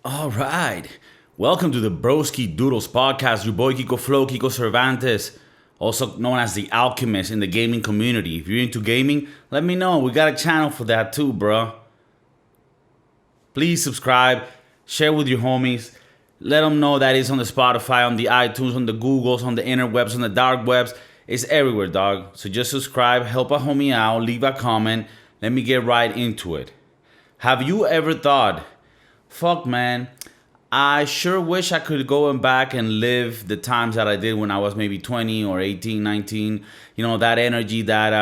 All right. Welcome to the Broskiedoodles Podcast. Your boy Kiko Cervantes, also known as the Alchemist in the gaming community. If you're into gaming, let me know. We got a channel for that too, bro. Please subscribe, share with your homies. Let them know that it's on the Spotify, on the iTunes, on the Googles, on the interwebs, on the dark webs. It's everywhere, dog. So just subscribe, help a homie out, leave a comment. Let me get right into it. Have you ever thought, fuck, man, I sure wish I could go back and live the times that I did when I was maybe 20 or 18, 19. You know, that energy, that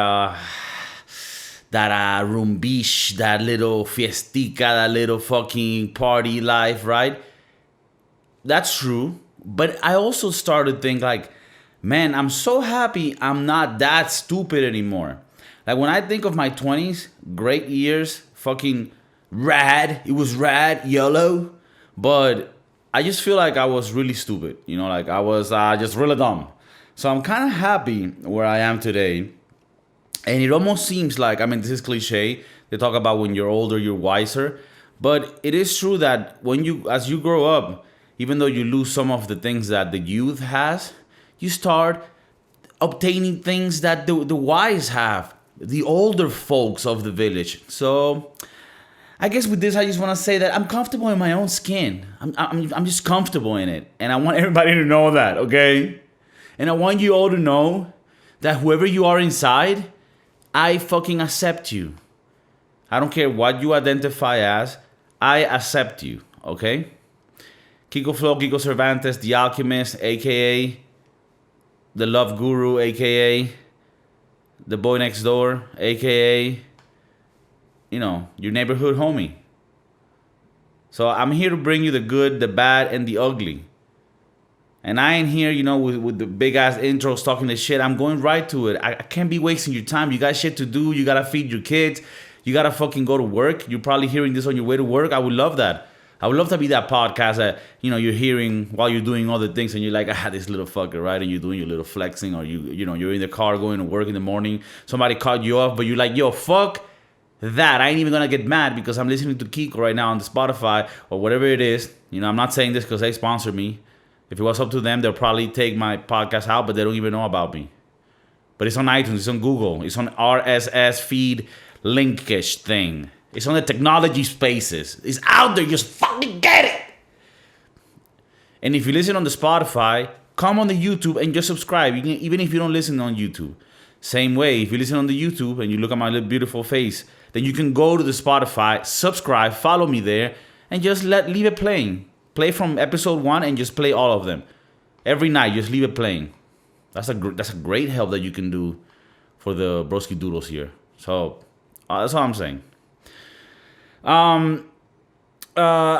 rumbish, that little fiestica, that little fucking party life, right? That's true. But I also started to think like, man, I'm so happy I'm not that stupid anymore. Like when I think of my 20s, great years, fucking rad. It was rad, yellow. But I just feel like I was really stupid. You know, like I was just really dumb. So I'm kind of happy where I am today. And it almost seems like, I mean, this is cliche. They talk about when you're older, you're wiser. But it is true that as you grow up, even though you lose some of the things that the youth has, you start obtaining things that the wise have, the older folks of the village. So I guess with this, I just want to say that I'm comfortable in my own skin. I'm just comfortable in it. And I want everybody to know that, okay? And I want you all to know that whoever you are inside, I fucking accept you. I don't care what you identify as. I accept you, okay? Kiko Cervantes, the Alchemist, a.k.a. the Love Guru, a.k.a. the Boy Next Door, a.k.a. you know, your neighborhood homie. So I'm here to bring you the good, the bad, and the ugly. And I ain't here, you know, with the big-ass intros talking this shit. I'm going right to it. I can't be wasting your time. You got shit to do. You got to feed your kids. You got to fucking go to work. You're probably hearing this on your way to work. I would love that. I would love to be that podcast that, you know, you're hearing while you're doing other things and you're like, this little fucker, right? And you're doing your little flexing or you're in the car going to work in the morning. Somebody cut you off, but you're like, yo, fuck that. I ain't even gonna get mad because I'm listening to Kiko right now on the Spotify or whatever it is. You know, I'm not saying this because they sponsor me. If it was up to them, they'll probably take my podcast out, but they don't even know about me. But it's on iTunes, it's on Google, it's on RSS feed linkish thing. It's on the technology spaces. It's out there, just fucking get it. And if you listen on the Spotify, come on the YouTube and just subscribe, even if you don't listen on YouTube. Same way, if you listen on the YouTube and you look at my little beautiful face, then you can go to the Spotify, subscribe, follow me there, and just leave it playing. Play from episode 1 and just play all of them. Every night, just leave it playing. That's a great help that you can do for the Broskiedoodles here. So, that's all I'm saying. A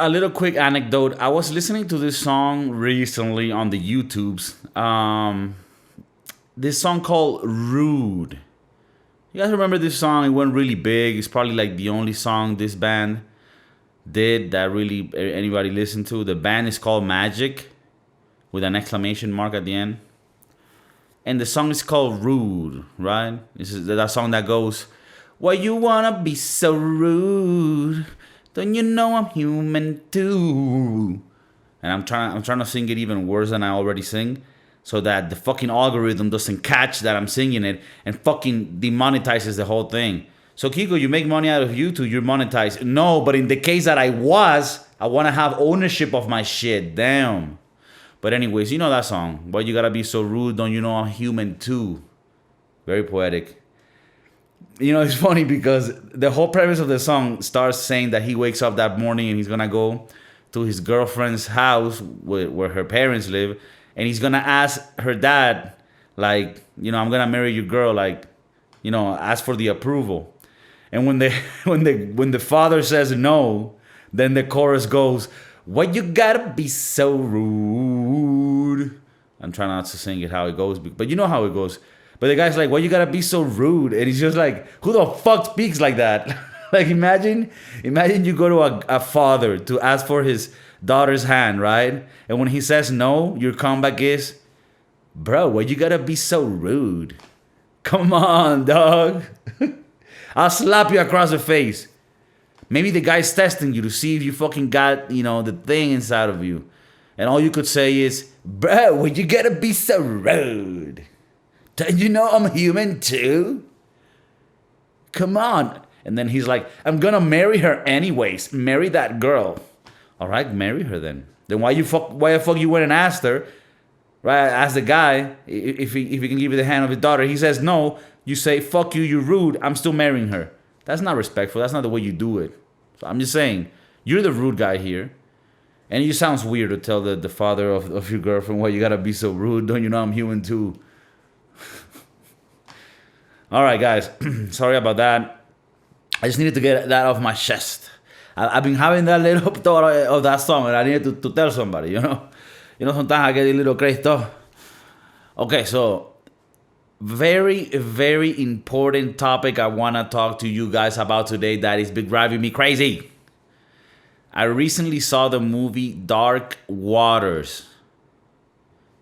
little quick anecdote. I was listening to this song recently on the YouTubes. This song called Rude. You guys remember this song? It went really big. It's probably like the only song this band did that really anybody listened to. The band is called Magic with an exclamation mark at the end. And the song is called Rude, right? This is that song that goes, why you wanna be so rude? Don't you know I'm human too? And I'm trying to sing it even worse than I already sing, so that the fucking algorithm doesn't catch that I'm singing it and fucking demonetizes the whole thing. So Kiko, you make money out of YouTube, you're monetized. No, but in the case that I want to have ownership of my shit. Damn. But anyways, you know that song. Why you gotta be so rude? Don't you know I'm human too? Very poetic. You know, it's funny because the whole premise of the song starts saying that he wakes up that morning and he's gonna go to his girlfriend's house where her parents live, and he's gonna ask her dad, like, you know, I'm gonna marry your girl, like, you know, ask for the approval. And when the father says no, then the chorus goes, why you gotta be so rude? I'm trying not to sing it how it goes, but you know how it goes. But the guy's like, why you gotta be so rude? And he's just like, who the fuck speaks like that? Like, imagine you go to a father to ask for his daughter's hand, right? And when he says no, your comeback is, bro, why you gotta be so rude? Come on, dog. I'll slap you across the face. Maybe the guy's testing you to see if you fucking got, the thing inside of you. And all you could say is, bro, would you gotta be so rude? Don't you know I'm human too? Come on. And then he's like, I'm gonna marry her anyways. Marry that girl. All right, marry her then. Then why the fuck you went and asked her? Right? Ask the guy if he can give you the hand of his daughter. He says no. You say, fuck you, you're rude. I'm still marrying her. That's not respectful. That's not the way you do it. So I'm just saying, you're the rude guy here. And it sounds weird to tell the father of your girlfriend, why you gotta be so rude. Don't you know I'm human too? All right, guys. Sorry about that. I just needed to get that off my chest. I've been having that little thought of that song, and I needed to tell somebody, sometimes I get a little crazy. Okay, so very, very important topic I want to talk to you guys about today that is been driving me crazy. I recently saw the movie Dark Waters.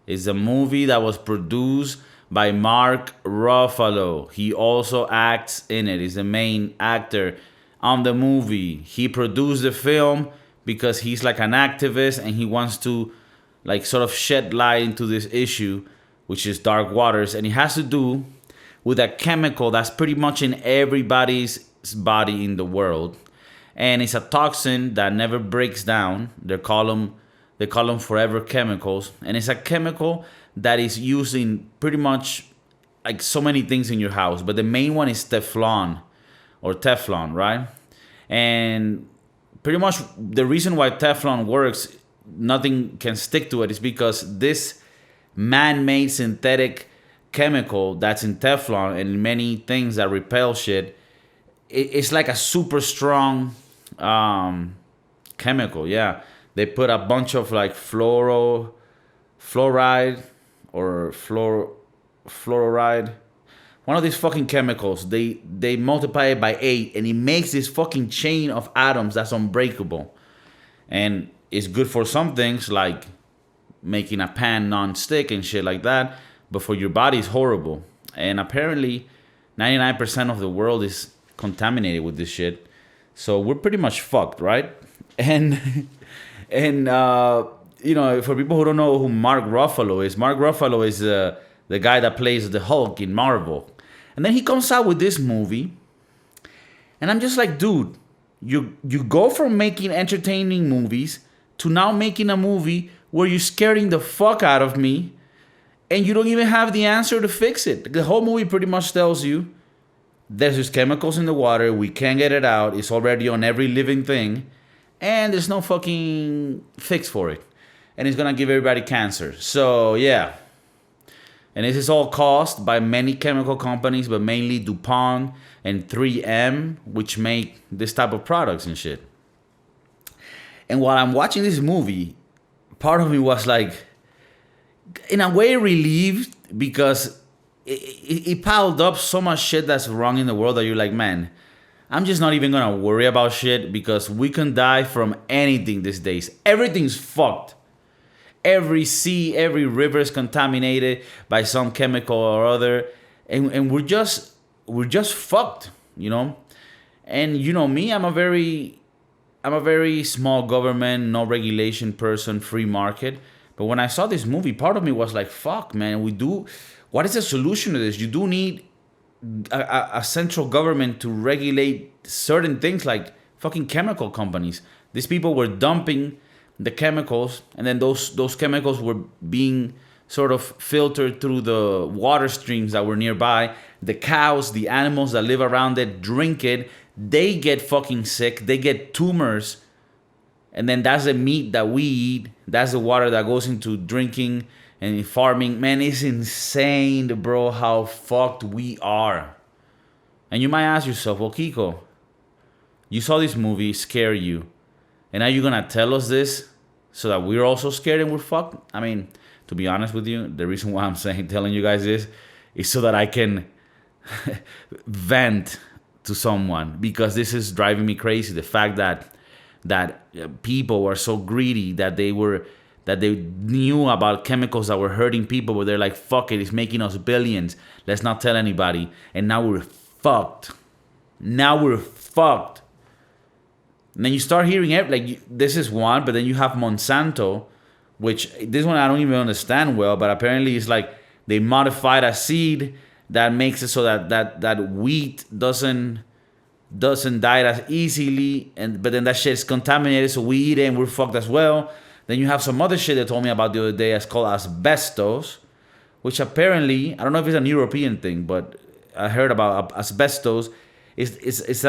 It's a movie that was produced by Mark Ruffalo. He also acts in it. He's the main actor on the movie. He produced the film because he's like an activist and he wants to like sort of shed light into this issue, which is dark waters. And it has to do with a chemical that's pretty much in everybody's body in the world. And it's a toxin that never breaks down. They call them forever chemicals. And it's a chemical that is used in pretty much like so many things in your house. But the main one is Teflon, right? And pretty much the reason why Teflon works, nothing can stick to it, is because this man-made synthetic chemical that's in Teflon and many things that repel shit, it's like a super strong chemical. Yeah, they put a bunch of like fluoride or fluoride, one of these fucking chemicals. They multiply it by 8 and it makes this fucking chain of atoms that's unbreakable. And it's good for some things like making a pan non-stick and shit like that, but for your body it's horrible. And apparently 99% of the world is contaminated with this shit. So we're pretty much fucked, right? And for people who don't know who Mark Ruffalo is the guy that plays the Hulk in Marvel. And then he comes out with this movie. And I'm just like, dude, you go from making entertaining movies to now making a movie where you're scaring the fuck out of me and you don't even have the answer to fix it. The whole movie pretty much tells you there's just chemicals in the water, we can't get it out, it's already on every living thing, and there's no fucking fix for it. And it's gonna give everybody cancer. So yeah. And this is all caused by many chemical companies, but mainly DuPont and 3M, which make this type of products and shit. And while I'm watching this movie, part of me was like, in a way, relieved, because it piled up so much shit that's wrong in the world that you're like, man, I'm just not even gonna worry about shit because we can die from anything these days. Everything's fucked. Every sea, every river is contaminated by some chemical or other, and we're just fucked, And me, I'm a very small government, no regulation person, free market. But when I saw this movie, part of me was like, fuck, man, what is the solution to this? You do need a central government to regulate certain things like fucking chemical companies. These people were dumping the chemicals, and then those chemicals were being sort of filtered through the water streams that were nearby. The cows, the animals that live around it, drink it. They get fucking sick. They get tumors. And then that's the meat that we eat. That's the water that goes into drinking and farming. Man, it's insane, bro, how fucked we are. And you might ask yourself, well, Kiko, you saw this movie scare you, and now you're going to tell us this so that we're also scared and we're fucked? I mean, to be honest with you, the reason why I'm telling you guys this is so that I can vent to someone, because this is driving me crazy. The fact that people were so greedy that they knew about chemicals that were hurting people, but they're like, fuck it, it's making us billions. Let's not tell anybody. And now we're fucked. And then you start hearing this is one, but then you have Monsanto, which this one I don't even understand well, but apparently it's like they modified a seed that makes it so that wheat doesn't die as easily, but then that shit is contaminated, so we eat it and we're fucked as well. Then you have some other shit they told me about the other day. It's called asbestos, which apparently I don't know if it's an European thing, but I heard about asbestos. It's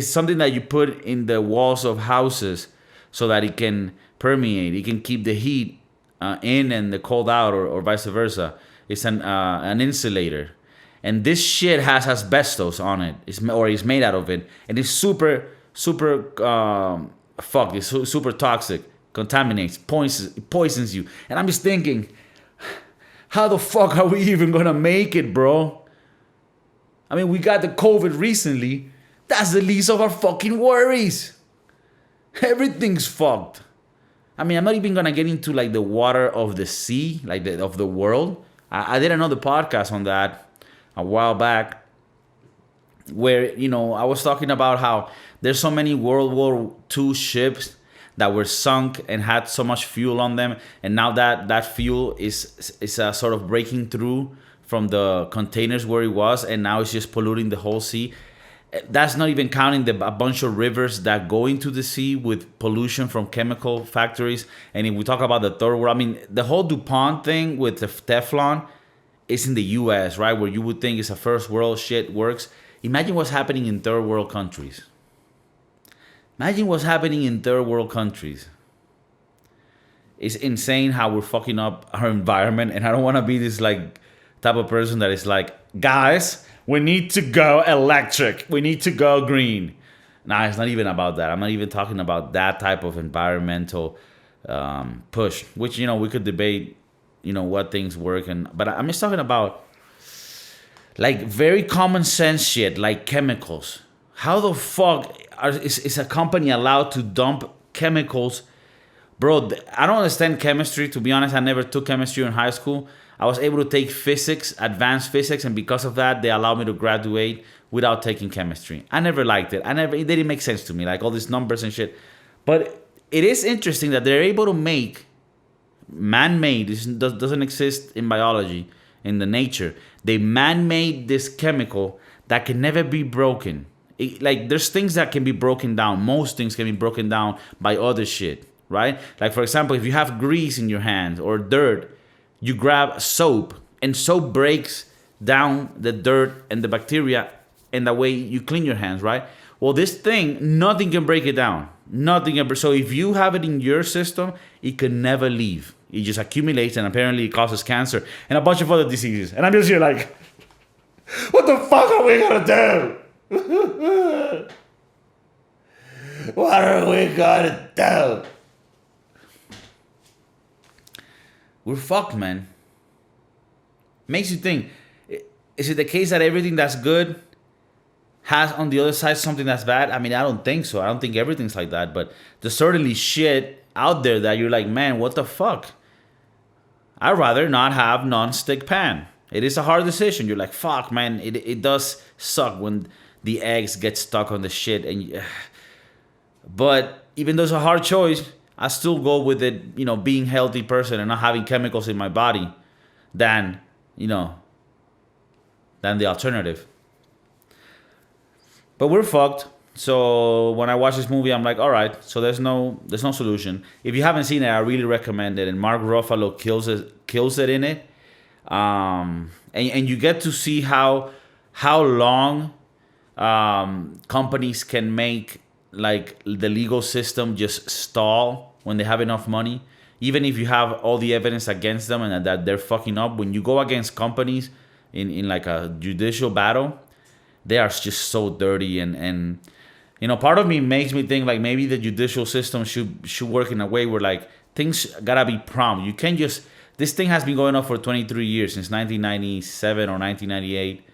something that you put in the walls of houses so that it can permeate. It can keep the heat in and the cold out, or vice versa. It's an insulator. And this shit has asbestos on it. It's made out of it. And it's super fucked. It's super toxic. Contaminates, poisons you. And I'm just thinking, how the fuck are we even gonna make it, bro? I mean, we got the COVID recently. That's the least of our fucking worries. Everything's fucked. I mean, I'm not even gonna get into like the water of the sea, of the world. I did another podcast on that a while back, where I was talking about how there's so many World War II ships that were sunk and had so much fuel on them, and now that fuel is sort of breaking through from the containers where it was, and now it's just polluting the whole sea. That's not even counting a bunch of rivers that go into the sea with pollution from chemical factories. And if we talk about the third world, I mean, the whole DuPont thing with the Teflon is in the US, right? Where you would think it's a first world shit works. Imagine what's happening in third world countries. Imagine what's happening in third world countries. It's insane how we're fucking up our environment. And I don't want to be this like type of person that is like, guys, we need to go electric. We need to go green. Nah, it's not even about that. I'm not even talking about that type of environmental push, which, we could debate, what things work. But I'm just talking about like very common sense shit, like chemicals. How the fuck is a company allowed to dump chemicals? Bro, I don't understand chemistry. To be honest, I never took chemistry in high school. I was able to take physics, advanced physics, and because of that, they allowed me to graduate without taking chemistry. I never liked it. It didn't make sense to me, like all these numbers and shit. But it is interesting that they're able to make man-made. This doesn't exist in biology, in the nature. They man-made this chemical that can never be broken. There's things that can be broken down. Most things can be broken down by other shit, right? Like, for example, if you have grease in your hands or dirt, you grab soap, and soap breaks down the dirt and the bacteria, and that way you clean your hands, right? Well, this thing, nothing can break it down. Nothing ever. So if you have it in your system, it can never leave. It just accumulates, and apparently it causes cancer and a bunch of other diseases. And I'm just here like, what the fuck are we gonna do? What are we gonna do? We're fucked, man. Makes you think, is it the case that everything that's good has on the other side something that's bad? I mean, I don't think so. I don't think everything's like that. But there's certainly shit out there that you're like, man, what the fuck? I'd rather not have non-stick pan. It is a hard decision. You're like, fuck, man. It does suck when the eggs get stuck on the shit. But even though it's a hard choice, I still go with it, being a healthy person and not having chemicals in my body than the alternative. But we're fucked. So when I watch this movie, I'm like, all right, so there's no solution. If you haven't seen it, I really recommend it. And Mark Ruffalo kills it in it. And you get to see how long companies can make like the legal system just stall when they have enough money, even if you have all the evidence against them and that they're fucking up. When you go against companies in like a judicial battle, they are just so dirty. And part of me makes me think like maybe the judicial system should work in a way where like things gotta be prompt. You can't just, this thing has been going on for 23 years, since 1997 or 1998,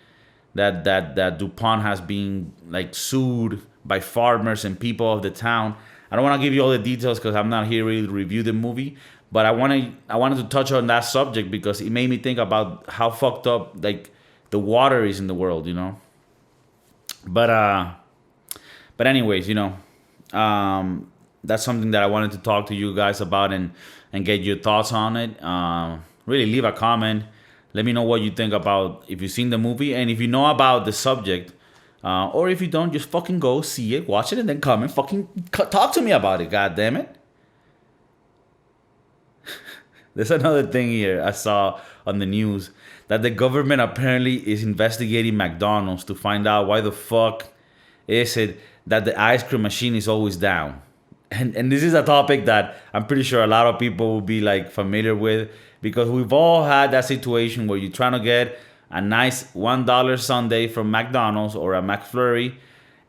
that DuPont has been like sued by farmers and people of the town. I don't want to give you all the details because I'm not here really to review the movie, but I wanted to touch on that subject because it made me think about how fucked up like the water is in the world, But But anyways, that's something that I wanted to talk to you guys about and get your thoughts on it. Really leave a comment. Let me know what you think about if you've seen the movie and if you know about the subject. Or if you don't, just fucking go see it, watch it, and then come and fucking talk to me about it. God damn it. There's another thing here I saw on the news that the government apparently is investigating McDonald's to find out why the fuck is it that the ice cream machine is always down. And this is a topic that I'm pretty sure a lot of people will be like familiar with, because we've all had that situation where you're trying to get a nice $1 sundae from McDonald's or a McFlurry,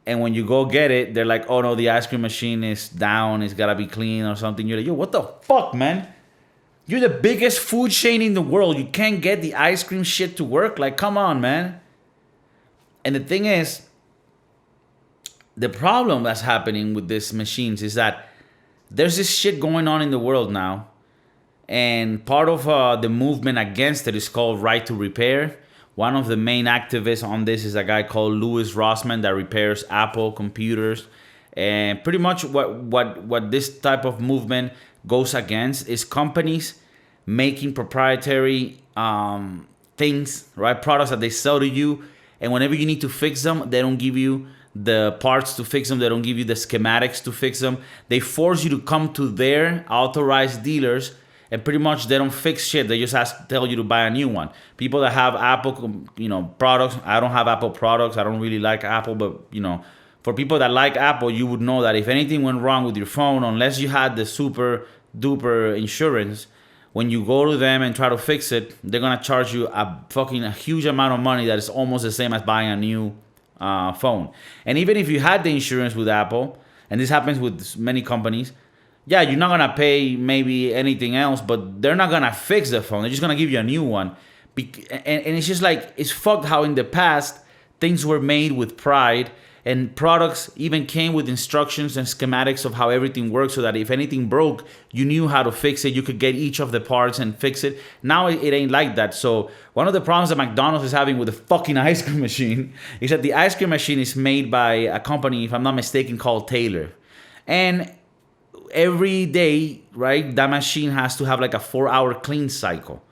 and when you go get it, they're like, oh no, the ice cream machine is down, it's gotta be clean or something. You're like, yo, what the fuck, man? You're the biggest food chain in the world. You can't get the ice cream shit to work? Like, come on, man. And the thing is, the problem that's happening with these machines is that there's this shit going on in the world now. And part of the movement against it is called Right to Repair. One of the main activists on this is a guy called Louis Rossmann that repairs Apple computers. And pretty much what this type of movement goes against is companies making proprietary things, right? Products that they sell to you. And whenever you need to fix them, they don't give you the parts to fix them. They don't give you the schematics to fix them. They force you to come to their authorized dealers, and pretty much they don't fix shit. They just tell you to buy a new one. People that have Apple, products. I don't have Apple products. I don't really like Apple, but for people that like Apple, you would know that if anything went wrong with your phone, unless you had the super duper insurance, when you go to them and try to fix it, they're gonna charge you a huge amount of money that is almost the same as buying a new phone. And even if you had the insurance with Apple, and this happens with many companies, yeah, you're not gonna pay maybe anything else, but they're not gonna fix the phone. They're just gonna give you a new one. And it's just like, it's fucked how in the past things were made with pride, and products even came with instructions and schematics of how everything works, so that if anything broke, you knew how to fix it. You could get each of the parts and fix it. Now it ain't like that. So one of the problems that McDonald's is having with the fucking ice cream machine is that the ice cream machine is made by a company, if I'm not mistaken, called Taylor. And every day, right, that machine has to have like a 4-hour clean cycle.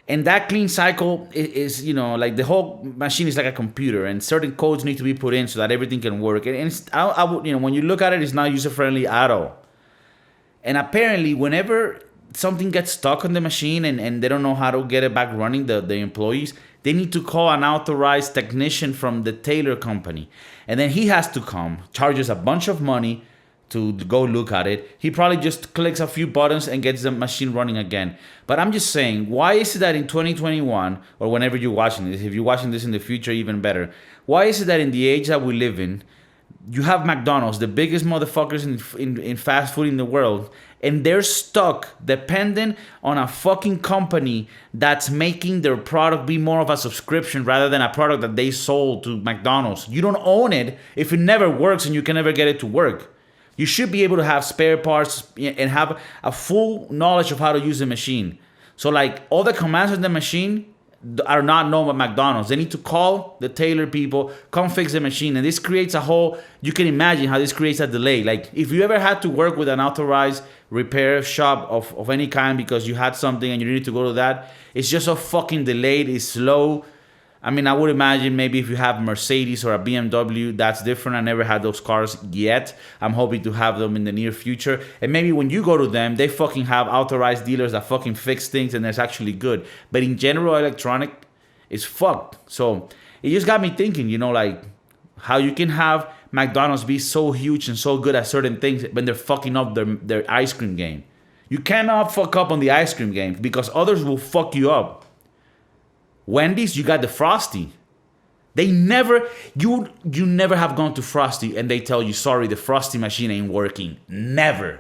And that clean cycle is, like the whole machine is like a computer, and certain codes need to be put in so that everything can work. And it's, when you look at it, it's not user-friendly at all. And apparently, whenever something gets stuck on the machine and they don't know how to get it back running, the employees, they need to call an authorized technician from the Taylor company. And then he has to come, charges a bunch of money to go look at it. He probably just clicks a few buttons and gets the machine running again. But I'm just saying, why is it that in 2021, or whenever you're watching this, if you're watching this in the future, even better, why is it that in the age that we live in, you have McDonald's, the biggest motherfuckers in fast food in the world, and they're stuck dependent on a fucking company that's making their product be more of a subscription rather than a product that they sold to McDonald's. You don't own it if it never works and you can never get it to work. You should be able to have spare parts and have a full knowledge of how to use the machine. So like all the commands on the machine are not known by McDonald's. They need to call the Taylor people, come fix the machine. And this creates you can imagine how this creates a delay. Like if you ever had to work with an authorized repair shop of any kind because you had something and you needed to go to that, it's just so fucking delayed, it's slow. I mean, I would imagine maybe if you have Mercedes or a BMW, that's different. I never had those cars yet. I'm hoping to have them in the near future. And maybe when you go to them, they fucking have authorized dealers that fucking fix things and it's actually good. But in general, electronic is fucked. So it just got me thinking, like how you can have McDonald's be so huge and so good at certain things when they're fucking up their ice cream game. You cannot fuck up on the ice cream game because others will fuck you up. Wendy's, you got the Frosty. You never have gone to Frosty and they tell you, sorry, the Frosty machine ain't working. Never.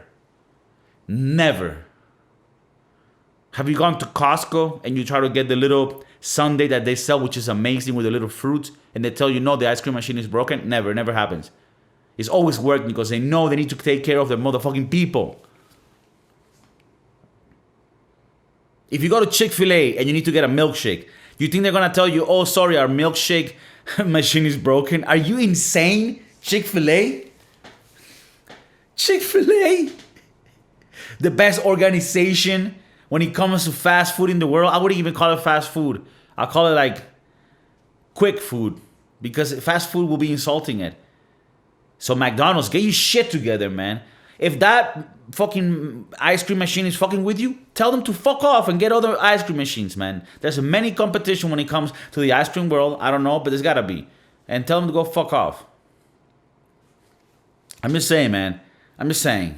Have you gone to Costco and you try to get the little sundae that they sell, which is amazing with the little fruits, and they tell you, no, the ice cream machine is broken? Never happens. It's always working because they know they need to take care of their motherfucking people. If you go to Chick-fil-A and you need to get a milkshake, you think they're going to tell you, oh, sorry, our milkshake machine is broken? Are you insane, Chick-fil-A? Chick-fil-A, the best organization when it comes to fast food in the world. I wouldn't even call it fast food. I'll call it like quick food, because fast food will be insulting it. So McDonald's, get your shit together, man. If that fucking ice cream machine is fucking with you, tell them to fuck off and get other ice cream machines, man. There's many competition when it comes to the ice cream world. I don't know, but there's gotta be. And tell them to go fuck off. I'm just saying, man. I'm just saying.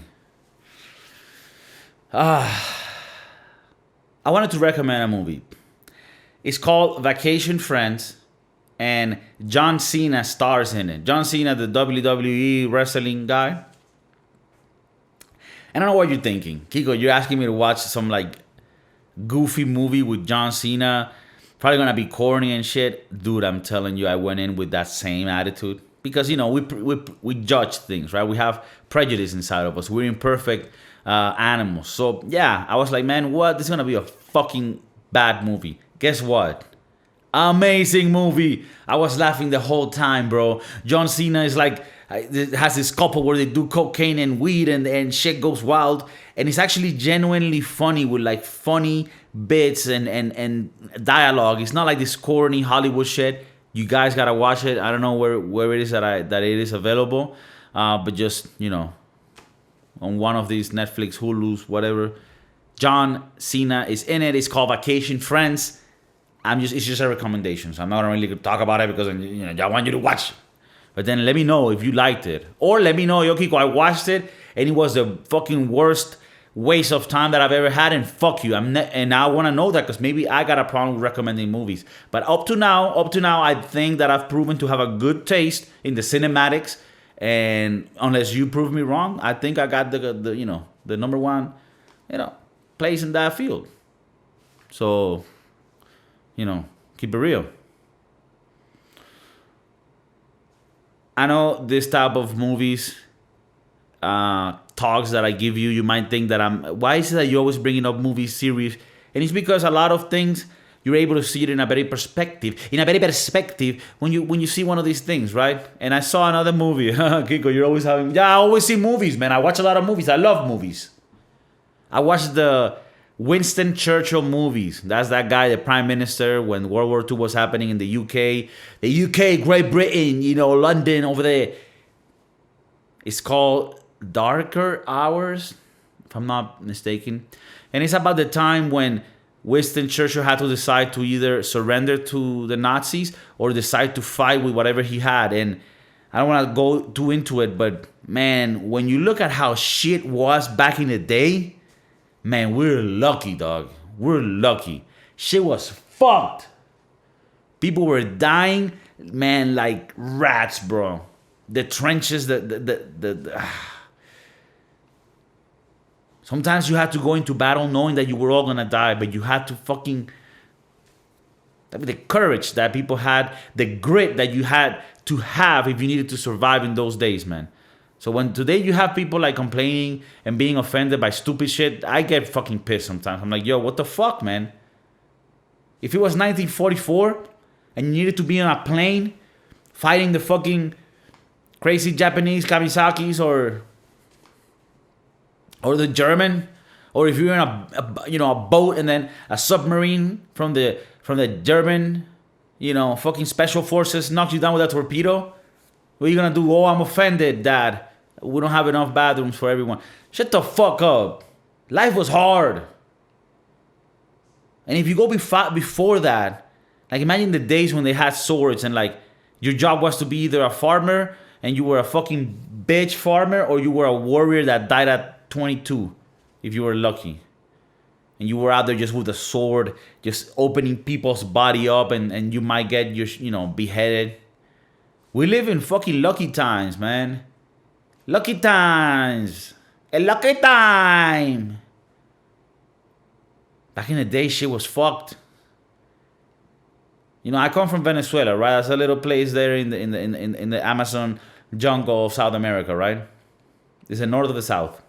I wanted to recommend a movie. It's called Vacation Friends, and John Cena stars in it. John Cena, the WWE wrestling guy. I don't know what you're thinking. Kiko, you're asking me to watch some like goofy movie with John Cena. Probably gonna be corny and shit. Dude, I'm telling you, I went in with that same attitude. Because, you know, we judge things, right? We have prejudice inside of us. We're imperfect animals. So, yeah, I was like, man, what? This is gonna be a fucking bad movie. Guess what? Amazing movie. I was laughing the whole time, bro. John Cena is like, has this couple where they do cocaine and weed and shit goes wild. And it's actually genuinely funny with like funny bits and dialogue. It's not like this corny Hollywood shit. You guys gotta watch it. I don't know where it is that it is available. But just, you know, on one of these Netflix, Hulu's, whatever. John Cena is in it. It's called Vacation Friends. It's just a recommendation. So I'm not really gonna talk about it because, you know, I want you to watch it. But then let me know if you liked it. Or let me know, yo, Kiko, I watched it and it was the fucking worst waste of time that I've ever had, and fuck you. And I want to know that because maybe I got a problem with recommending movies. But up to now, I think that I've proven to have a good taste in the cinematics. And unless you prove me wrong, I think I got the you know, the number one, you know, place in that field. So, you know, keep it real. I know this type of movies, talks that I give you, you might think that why is it that you're always bringing up movie series? And it's because a lot of things, you're able to see it in a better perspective when you see one of these things, right? And I saw another movie. Kiko, you're always having, I always see movies, man. I watch a lot of movies. I love movies. I watched the Winston Churchill movies. That's that guy, the prime minister, when World War II was happening in the UK. The UK, Great Britain, you know, London over there. It's called Darker Hours, if I'm not mistaken. And it's about the time when Winston Churchill had to decide to either surrender to the Nazis or decide to fight with whatever he had. And I don't want to go too into it, but man, when you look at how shit was back in the day, man, we're lucky, dog. We're lucky. Shit was fucked. People were dying, man, like rats, bro. The trenches, Sometimes you had to go into battle knowing that you were all gonna die, but you had to fucking... the courage that people had, the grit that you had to have if you needed to survive in those days, man. So when today you have people like complaining and being offended by stupid shit, I get fucking pissed sometimes. I'm like, yo, what the fuck, man? If it was 1944 and you needed to be on a plane fighting the fucking crazy Japanese Kamisakis or the German, or if you're in a boat and then a submarine from the German, you know, fucking special forces knocks you down with a torpedo, what are you gonna do? Oh, I'm offended, Dad. We don't have enough bathrooms for everyone. Shut the fuck up. Life was hard. And if you go before that, like imagine the days when they had swords and like your job was to be either a farmer and you were a fucking bitch farmer, or you were a warrior that died at 22 if you were lucky. And you were out there just with a sword, just opening people's body up, and you might get beheaded. We live in fucking lucky times, man. Lucky times. A lucky time. Back in the day, shit was fucked. You know, I come from Venezuela, right? That's a little place there in the Amazon jungle of South America, right? It's the north of the South.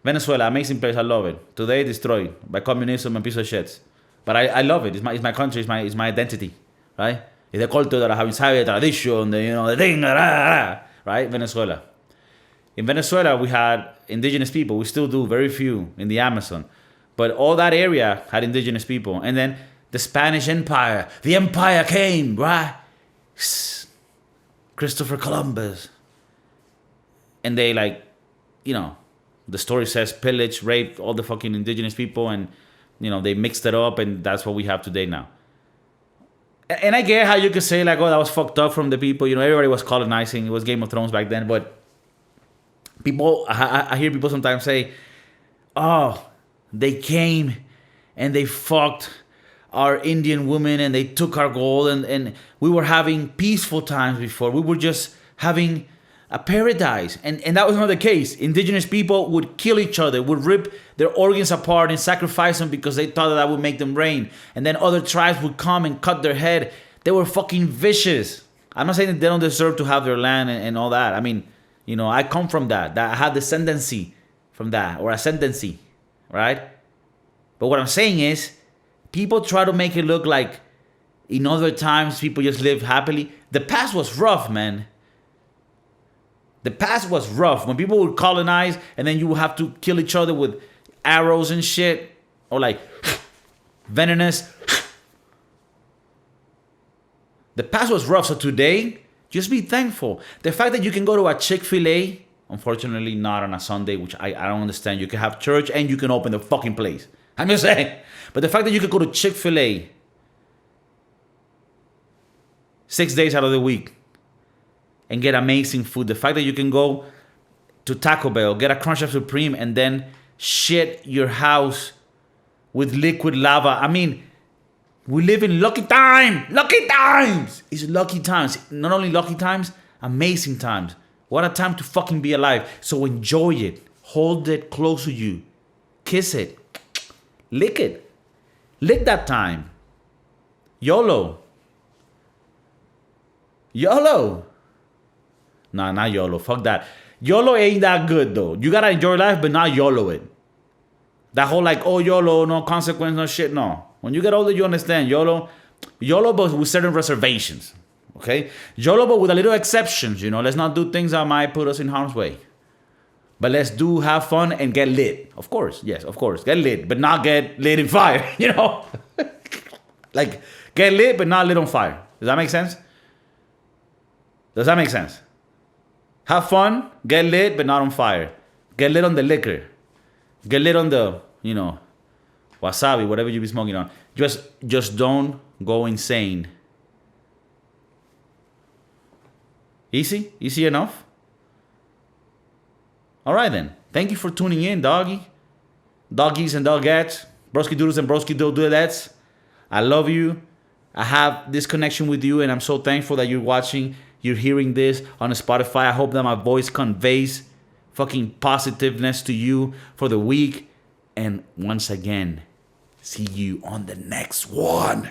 Venezuela, amazing place. I love it. Today, destroyed by communism and piece of shit. But I love it. It's my country. It's my identity, right? It's the culture that I have inside, the tradition, the thing, right? Venezuela. In Venezuela, we had indigenous people. We still do, very few in the Amazon. But all that area had indigenous people. And then the Spanish Empire. The empire came, right? Christopher Columbus. And they the story says pillaged, raped all the fucking indigenous people. And, they mixed it up. And that's what we have today now. And I get how you could say, like, oh, that was fucked up from the people. Everybody was colonizing. It was Game of Thrones back then. But people, I hear people sometimes say, oh, they came and they fucked our Indian women and they took our gold. And we were having peaceful times before. We were just having a paradise. And that was not the case. Indigenous people would kill each other, would rip their organs apart and sacrifice them because they thought that would make them rain. And then other tribes would come and cut their head. They were fucking vicious. I'm not saying that they don't deserve to have their land and all that. I mean, I come from that. I have descendancy from that, or ascendancy, right? But what I'm saying is, people try to make it look like in other times people just live happily. The past was rough, man. The past was rough. When people would colonize and then you would have to kill each other with arrows and shit. Or like venomous. The past was rough. So today, just be thankful. The fact that you can go to a Chick-fil-A, unfortunately not on a Sunday, which I don't understand. You can have church and you can open the fucking place. I'm just saying. But the fact that you can go to Chick-fil-A 6 days out of the week and get amazing food. The fact that you can go to Taco Bell, get a Crunch Wrap Supreme, and then shit your house with liquid lava. I mean, we live in lucky time. Lucky times. It's lucky times. Not only lucky times, amazing times. What a time to fucking be alive. So enjoy it. Hold it close to you. Kiss it. Lick it. Lick that time. YOLO. YOLO. Nah, not YOLO. Fuck that. YOLO ain't that good, though. You gotta enjoy life, but not YOLO it. That whole like, oh, YOLO, no consequence, no shit, no. When you get older, you understand. YOLO, but with certain reservations. Okay? YOLO, but with a little exceptions, Let's not do things that might put us in harm's way. But let's have fun and get lit. Of course, yes, of course. Get lit, but not get lit in fire, Like, get lit, but not lit on fire. Does that make sense? Does that make sense? Have fun, get lit, but not on fire. Get lit on the liquor. Get lit on the, wasabi, whatever you be smoking on. Just don't go insane. Easy? Easy enough? All right, then. Thank you for tuning in, doggies and doggettes, Broskiedoodles and Broskiedoodlettes. I love you. I have this connection with you, and I'm so thankful that you're watching. You're hearing this on Spotify. I hope that my voice conveys fucking positiveness to you for the week. And once again, see you on the next one.